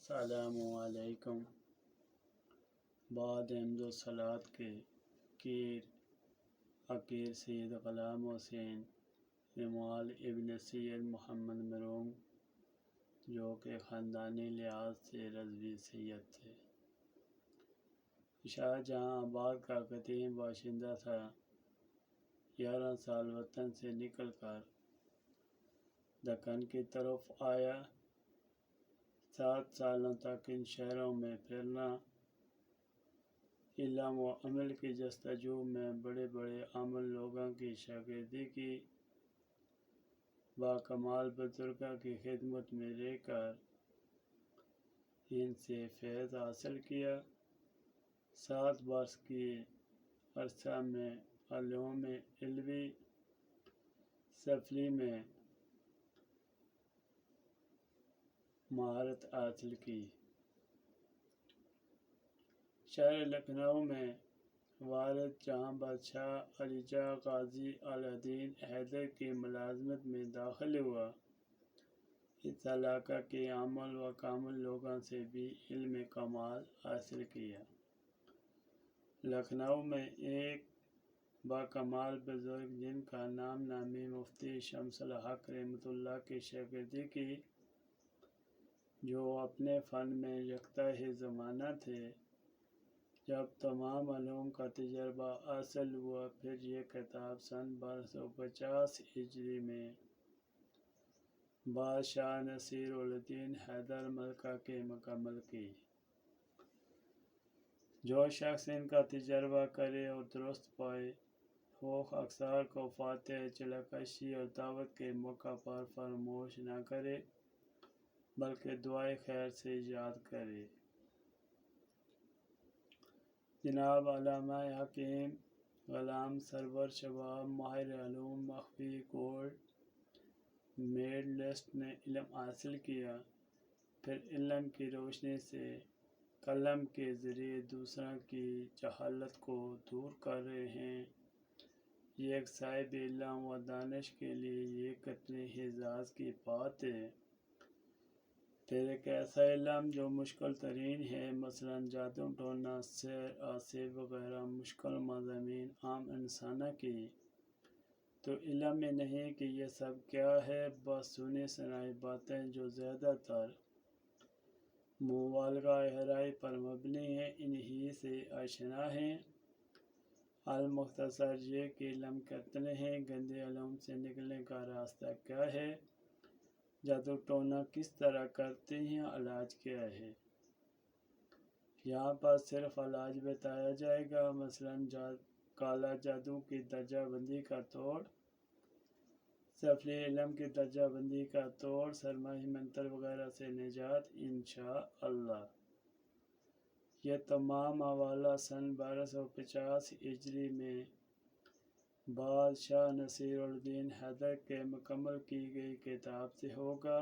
السلام علیکم۔ بعد حمد و صلوات کے عقیر سید غلام حسین جمال ابن سید محمد مرحوم، جو کہ خاندانی لحاظ سے رضوی سید تھے، شاہجہاں آباد کا قدیم باشندہ تھا۔ 11 سال وطن سے نکل کر دکن کی طرف آیا۔ 7 سالوں تک ان شہروں میں پھرنا، علم و عمل کی جستجو میں بڑے بڑے عامل لوگوں کی شاگردی کی، باکمال بزرگوں کی خدمت میں رہ کر ان سے فیض حاصل کیا۔ 7 برس کے عرصہ میں علوم علوی سفلی میں مہارت حاصل کی۔ شہر لکھنؤ میں والد جہاں بادشاہ علی جاہ غازی الدین حیدر کی ملازمت میں داخل ہوا۔ اس علاقہ کے عامل و کامل لوگوں سے بھی علم کمال حاصل کیا۔ لکھنؤ میں ایک باکمال بزرگ جن کا نام نامی مفتی شمس الحق رحمۃ اللہ کی شاگردی کی، جو اپنے فن میں یکتا زمانہ تھے۔ جب تمام علوم کا تجربہ حاصل ہوا، پھر یہ کتاب سن 1250 ہجری میں بادشاہ نصیر الدین حیدر ملکہ کے مکمل کی۔ جو شخص ان کا تجربہ کرے اور درست پائے، فوق اقصار کو فاتح چلکشی اور دعوت کے موقع پر فراموش نہ کرے، بلکہ دعائے خیر سے یاد کرے۔ جناب علامہ حکیم غلام سرور شباب، ماہر علوم، مخفی گولڈ میڈلسٹ نے علم حاصل کیا، پھر علم کی روشنی سے قلم کے ذریعے دوسروں کی جہالت کو دور کر رہے ہیں۔ یہ ایک صاحب علم و دانش کے لیے یہ کتنے اعزاز کی بات ہے۔ پھر ایک ایسا علم جو مشکل ترین ہے، مثلاً جادو ٹونا، سحر، عاصف وغیرہ مشکل مضامین عام انسانوں کی تو علم میں نہیں کہ یہ سب کیا ہے، بس سنی سنائی باتیں جو زیادہ تر مبالغہ آرائی پر مبنی ہیں، انہی سے آشنا ہیں۔ المختصر یہ کہ علم کتنے ہیں، گندے علوم سے نکلنے کا راستہ کیا ہے، جادو ٹونا کس طرح کرتے ہیں، علاج کیا ہے۔ یہاں پر صرف علاج بتایا جائے گا، مثلاً کالا جادو کی درجہ بندی کا توڑ، سفلی علم کی درجہ بندی کا توڑ، سرمائی منتر وغیرہ سے نجات انشاءاللہ۔ یہ تمام حوالہ سن 1250 ہجری میں بادشاہ نصیر الدین حیدر کے مکمل کی گئی کتاب سے ہوگا۔